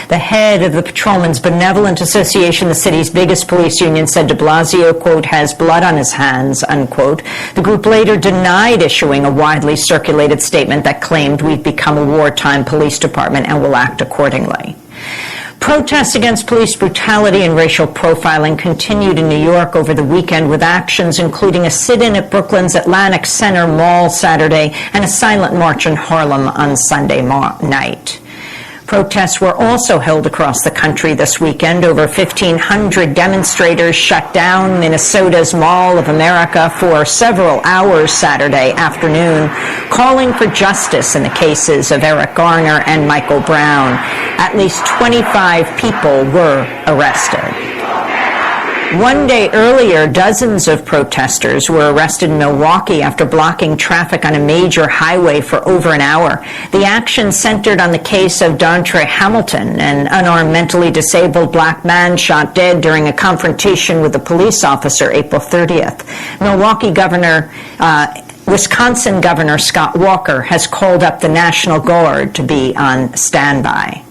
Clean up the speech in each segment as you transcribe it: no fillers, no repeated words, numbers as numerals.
The head of the Patrolmen's Benevolent Association, the city's biggest police union, said de Blasio, quote, has blood on his hands, unquote. The group later denied issuing a widely circulated statement that claimed we've become a wartime police department and will act accordingly. Protests against police brutality and racial profiling continued in New York over the weekend, with actions including a sit-in at Brooklyn's Atlantic Center Mall Saturday and a silent march in Harlem on Sunday night. Protests were also held across the country this weekend. Over 1,500 demonstrators shut down Minnesota's Mall of America for several hours Saturday afternoon, calling for justice in the cases of Eric Garner and Michael Brown. At least 25 people were arrested. One day earlier, dozens of protesters were arrested in Milwaukee after blocking traffic on a major highway for over an hour. The action centered on the case of Dontre Hamilton, an unarmed, mentally disabled black man shot dead during a confrontation with a police officer April 30th. Wisconsin Governor Scott Walker has called up the National Guard to be on standby.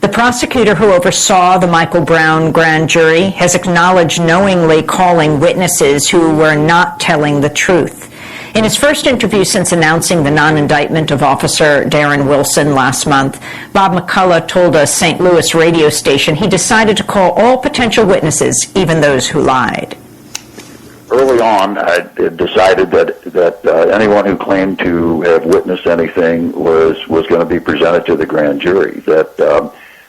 The prosecutor who oversaw the Michael Brown grand jury has acknowledged knowingly calling witnesses who were not telling the truth. In his first interview since announcing the non-indictment of Officer Darren Wilson last month, Bob McCullough told a St. Louis radio station he decided to call all potential witnesses, even those who lied. Early on, I decided that anyone who claimed to have witnessed anything was going to be presented to the grand jury.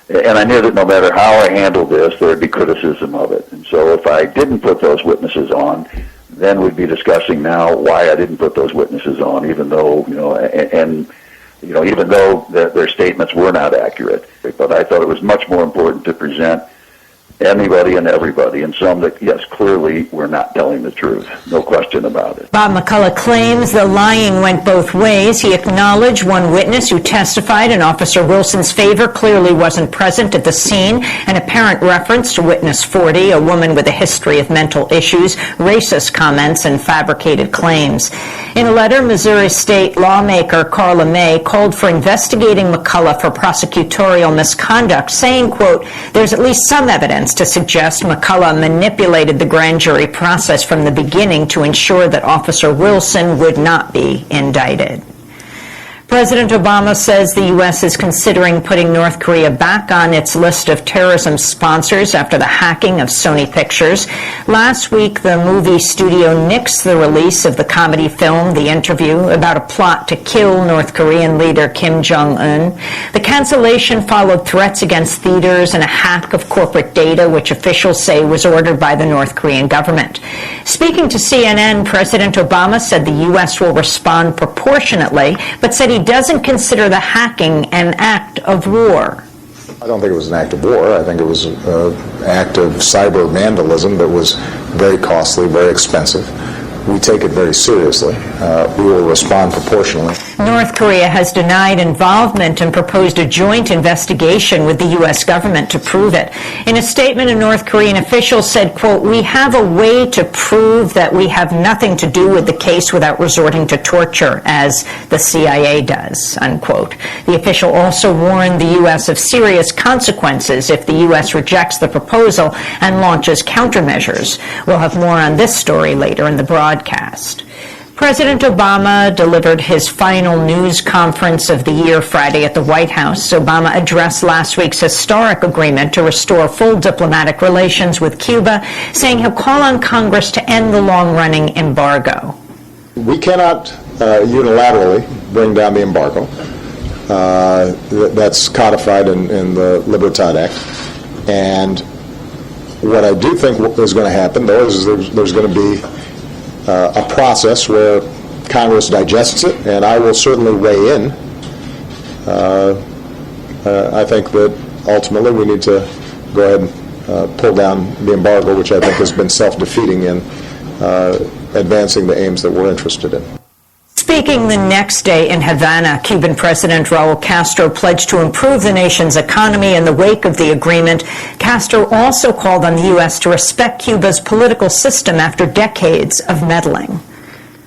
And I knew that no matter how I handled this, there would be criticism of it. And so if I didn't put those witnesses on, then we'd be discussing now why I didn't put those witnesses on, even though, even though their statements were not accurate. But I thought it was much more important to present anybody and everybody, and some that, yes, clearly were not telling the truth. No question about it. Bob McCullough claims the lying went both ways. He acknowledged one witness who testified in Officer Wilson's favor clearly wasn't present at the scene, an apparent reference to witness 40, a woman with a history of mental issues, racist comments, and fabricated claims. In a letter, Missouri state lawmaker Carla May called for investigating McCullough for prosecutorial misconduct, saying, quote, there's at least some evidence to suggest McCullough manipulated the grand jury process from the beginning to ensure that Officer Wilson would not be indicted. President Obama says the U.S. is considering putting North Korea back on its list of terrorism sponsors after the hacking of Sony Pictures. Last week, the movie studio nixed the release of the comedy film The Interview, about a plot to kill North Korean leader Kim Jong-un. The cancellation followed threats against theaters and a hack of corporate data, which officials say was ordered by the North Korean government. Speaking to CNN, President Obama said the U.S. will respond proportionately, but said he doesn't consider the hacking an act of war. I don't think it was an act of war. I think it was an act of cyber vandalism that was very costly, very expensive. We take it very seriously. We will respond proportionally. North Korea has denied involvement and proposed a joint investigation with the U.S. government to prove it. In a statement, a North Korean official said, quote, we have a way to prove that we have nothing to do with the case without resorting to torture, as the CIA does, unquote. The official also warned the U.S. of serious consequences if the U.S. rejects the proposal and launches countermeasures. We'll have more on this story later in the broadcast. President Obama delivered his final news conference of the year Friday at the White House. Obama addressed last week's historic agreement to restore full diplomatic relations with Cuba, saying he'll call on Congress to end the long-running embargo. We cannot unilaterally bring down the embargo. That's codified in the Libertad Act. And what I do think is going to happen, though, is there's going to be a process where Congress digests it, and I will certainly weigh in. I think that ultimately we need to go ahead and pull down the embargo, which I think has been self-defeating in advancing the aims that we're interested in. Speaking the next day in Havana, Cuban President Raul Castro pledged to improve the nation's economy in the wake of the agreement. Castro also called on the U.S. to respect Cuba's political system after decades of meddling.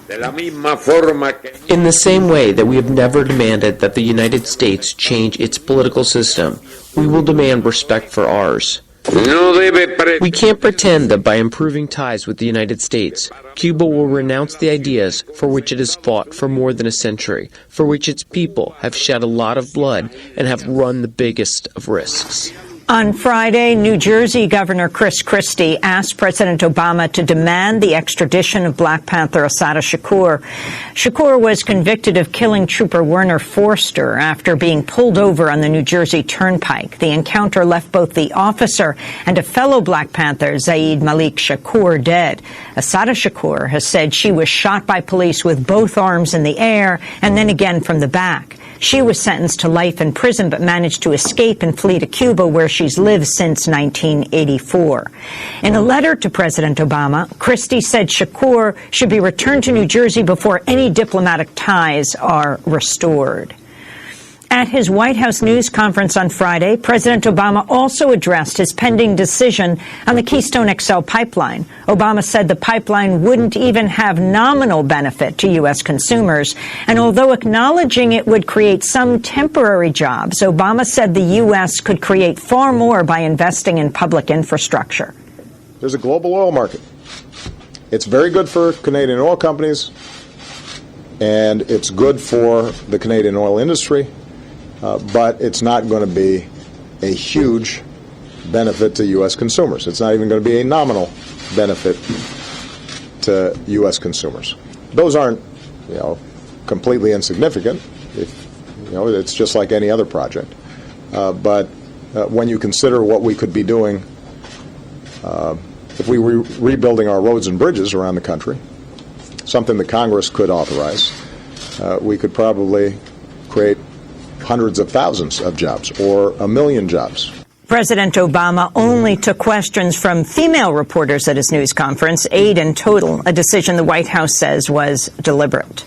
In the same way that we have never demanded that the United States change its political system, we will demand respect for ours. We can't pretend that by improving ties with the United States, Cuba will renounce the ideas for which it has fought for more than a century, for which its people have shed a lot of blood and have run the biggest of risks. On Friday, New Jersey Governor Chris Christie asked President Obama to demand the extradition of Black Panther Assata Shakur. Shakur was convicted of killing Trooper Werner Forster after being pulled over on the New Jersey Turnpike. The encounter left both the officer and a fellow Black Panther, Zaid Malik Shakur, dead. Assata Shakur has said she was shot by police with both arms in the air and then again from the back. She was sentenced to life in prison but managed to escape and flee to Cuba, where she's lived since 1984. In a letter to President Obama, Christie said Shakur should be returned to New Jersey before any diplomatic ties are restored. At his White House news conference on Friday, President Obama also addressed his pending decision on the Keystone XL pipeline. Obama said the pipeline wouldn't even have nominal benefit to U.S. consumers. And although acknowledging it would create some temporary jobs, Obama said the U.S. could create far more by investing in public infrastructure. There's a global oil market. It's very good for Canadian oil companies, and it's good for the Canadian oil industry. But it's not going to be a huge benefit to U.S. consumers. It's not even going to be a nominal benefit to U.S. consumers. Those aren't, completely insignificant. It's just like any other project. But when you consider what we could be doing if we were rebuilding our roads and bridges around the country, something that Congress could authorize, we could probably create hundreds of thousands of jobs or 1 million jobs. President Obama only took questions from female reporters at his news conference, 8 in total, a decision the White House says was deliberate.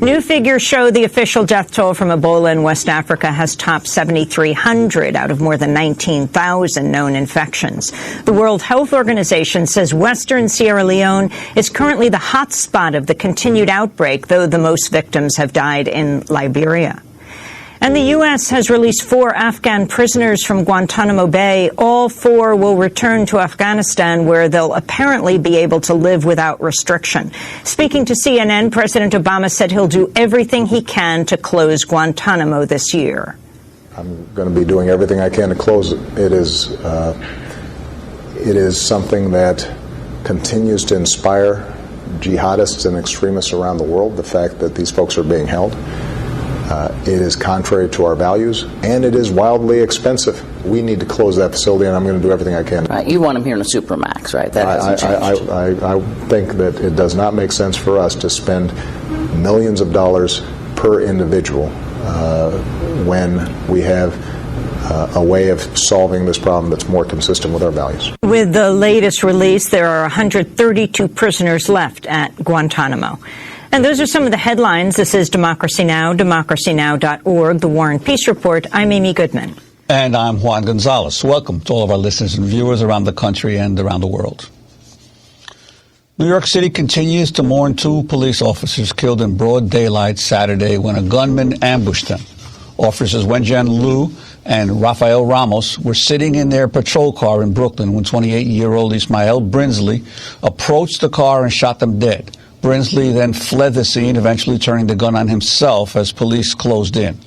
New figures show the official death toll from Ebola in West Africa has topped 7,300 out of more than 19,000 known infections. The World Health Organization says Western Sierra Leone is currently the hot spot of the continued outbreak, though the most victims have died in Liberia. And the U.S. has released 4 Afghan prisoners from Guantanamo Bay. All 4 will return to Afghanistan, where they'll apparently be able to live without restriction. Speaking to CNN, President Obama said he'll do everything he can to close Guantanamo this year. I'm going to be doing everything I can to close it. It is something that continues to inspire jihadists and extremists around the world, the fact that these folks are being held. It is contrary to our values, and it is wildly expensive. We need to close that facility, and I'm going to do everything I can. Right. You want them here in a supermax, right? That hasn't changed. I think that it does not make sense for us to spend millions of dollars per individual when we have a way of solving this problem that's more consistent with our values. With the latest release, there are 132 prisoners left at Guantanamo. And those are some of the headlines. This is Democracy Now!, democracynow.org, The War and Peace Report. I'm Amy Goodman. And I'm Juan Gonzalez. Welcome to all of our listeners and viewers around the country and around the world. New York City continues to mourn 2 police officers killed in broad daylight Saturday when a gunman ambushed them. Officers Wenjian Liu and Rafael Ramos were sitting in their patrol car in Brooklyn when 28-year-old Ismael Brinsley approached the car and shot them dead. Brinsley then fled the scene, eventually turning the gun on himself as police closed in.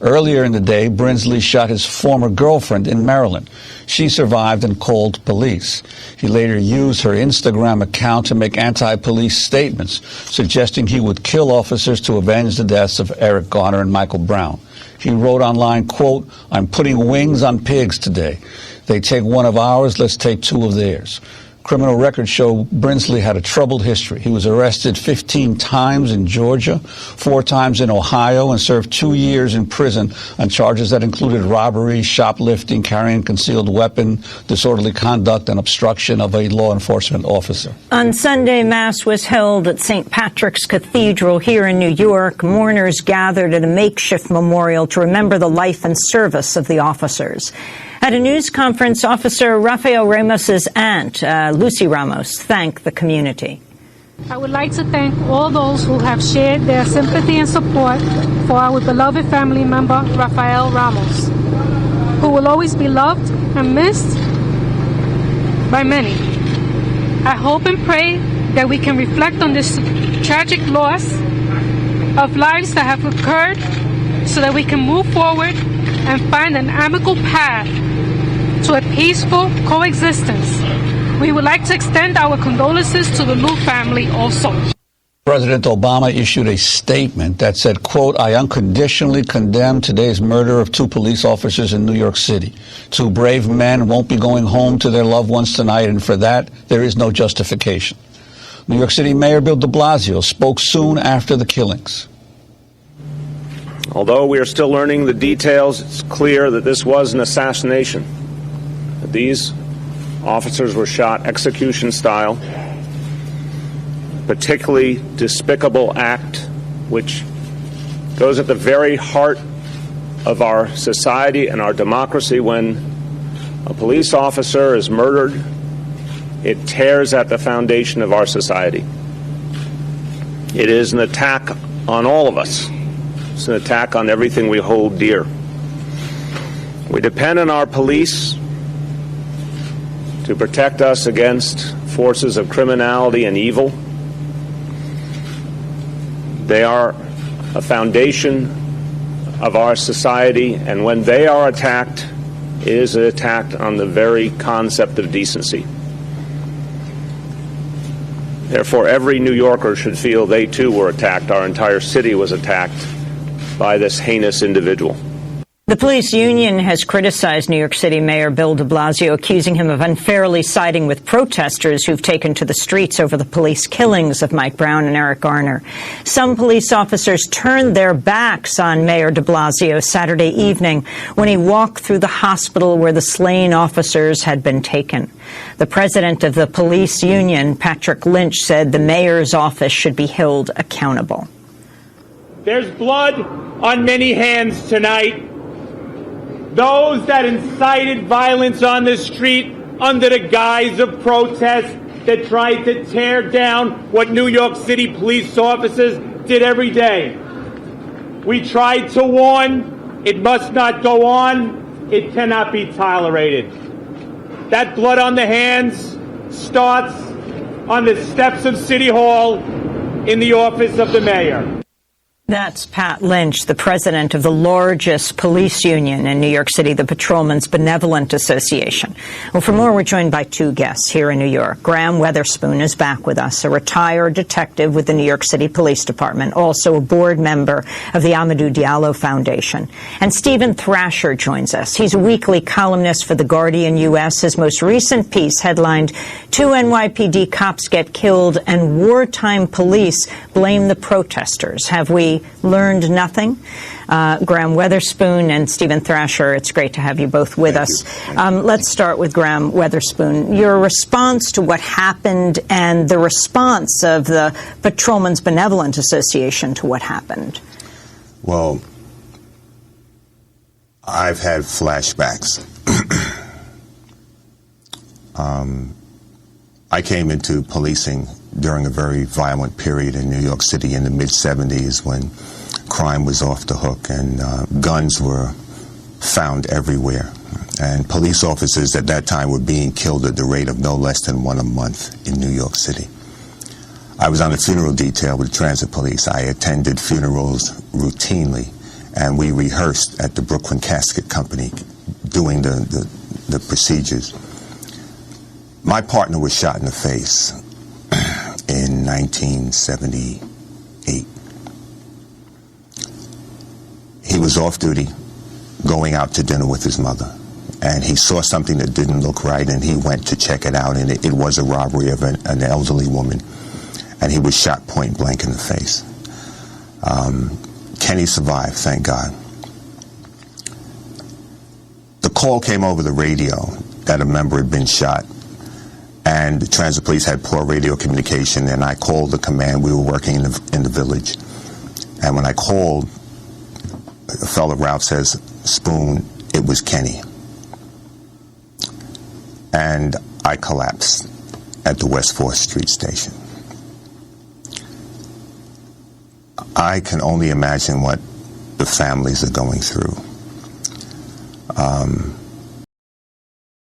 Earlier in the day, Brinsley shot his former girlfriend in Maryland. She survived and called police. He later used her Instagram account to make anti-police statements, suggesting he would kill officers to avenge the deaths of Eric Garner and Michael Brown. He wrote online, quote, "I'm putting wings on pigs today. They take one of ours, let's take 2 of theirs." Criminal records show Brinsley had a troubled history. He was arrested 15 times in Georgia, 4 times in Ohio, and served 2 years in prison on charges that included robbery, shoplifting, carrying a concealed weapon, disorderly conduct, and obstruction of a law enforcement officer. On Sunday, Mass was held at St. Patrick's Cathedral here in New York. Mourners gathered at a makeshift memorial to remember the life and service of the officers. At a news conference, Officer Rafael Ramos's aunt, Lucy Ramos, thanked the community. I would like to thank all those who have shared their sympathy and support for our beloved family member, Rafael Ramos, who will always be loved and missed by many. I hope and pray that we can reflect on this tragic loss of lives that have occurred so that we can move forward and find an amicable path to a peaceful coexistence. We would like to extend our condolences to the Liu family also. President Obama issued a statement that said, quote, I unconditionally condemn today's murder of 2 police officers in New York City. 2 brave men won't be going home to their loved ones tonight, and for that, there is no justification. New York City Mayor Bill de Blasio spoke soon after the killings. Although we are still learning the details, it's clear that this was an assassination. That these officers were shot execution style. Particularly despicable act, which goes at the very heart of our society and our democracy. When a police officer is murdered, it tears at the foundation of our society. It is an attack on all of us. It's an attack on everything we hold dear. We depend on our police to protect us against forces of criminality and evil. They are a foundation of our society, and when they are attacked, it is an attack on the very concept of decency. Therefore, every New Yorker should feel they too were attacked. Our entire city was attacked by this heinous individual. The police union has criticized New York City Mayor Bill de Blasio, accusing him of unfairly siding with protesters who've taken to the streets over the police killings of Mike Brown and Eric Garner. Some police officers turned their backs on Mayor de Blasio Saturday evening when he walked through the hospital where the slain officers had been taken. The president of the police union, Patrick Lynch, said the mayor's office should be held accountable. There's blood on many hands tonight. Those that incited violence on the street under the guise of protest, that tried to tear down what New York City police officers did every day. We tried to warn, it must not go on, it cannot be tolerated. That blood on the hands starts on the steps of City Hall in the office of the mayor. That's Pat Lynch, the president of the largest police union in New York City, the Patrolmen's Benevolent Association. Well, for more, we're joined by 2 guests here in New York. Graham Weatherspoon is back with us, a retired detective with the New York City Police Department, also a board member of the Amadou Diallo Foundation. And Stephen Thrasher joins us. He's a weekly columnist for The Guardian U.S. His most recent piece headlined, 2 NYPD cops get killed and wartime police blame the protesters. Have we learned nothing? Graham Weatherspoon and Stephen Thrasher, it's great to have you both with us. Let's start with Graham Weatherspoon. Your response to what happened and the response of the Patrolmen's Benevolent Association to what happened. Well, I've had flashbacks. I came into policing during a very violent period in New York City in the mid-'70s when crime was off the hook and guns were found everywhere. And police officers at that time were being killed at the rate of no less than 1 a month in New York City. I was on a funeral detail with transit police. I attended funerals routinely, and we rehearsed at the Brooklyn Casket Company doing the procedures. My partner was shot in the face in 1978. He was off duty, going out to dinner with his mother, and he saw something that didn't look right, and he went to check it out, and it was a robbery of an elderly woman, and he was shot point blank in the face. Kenny survived, thank God. The call came over the radio that a member had been shot, and the transit police had poor radio communication, and I called the command. We were working in the village, and when I called, a fellow Ralph says, "Spoon, it was Kenny." And I collapsed at the West 4th Street station. I can only imagine what the families are going through.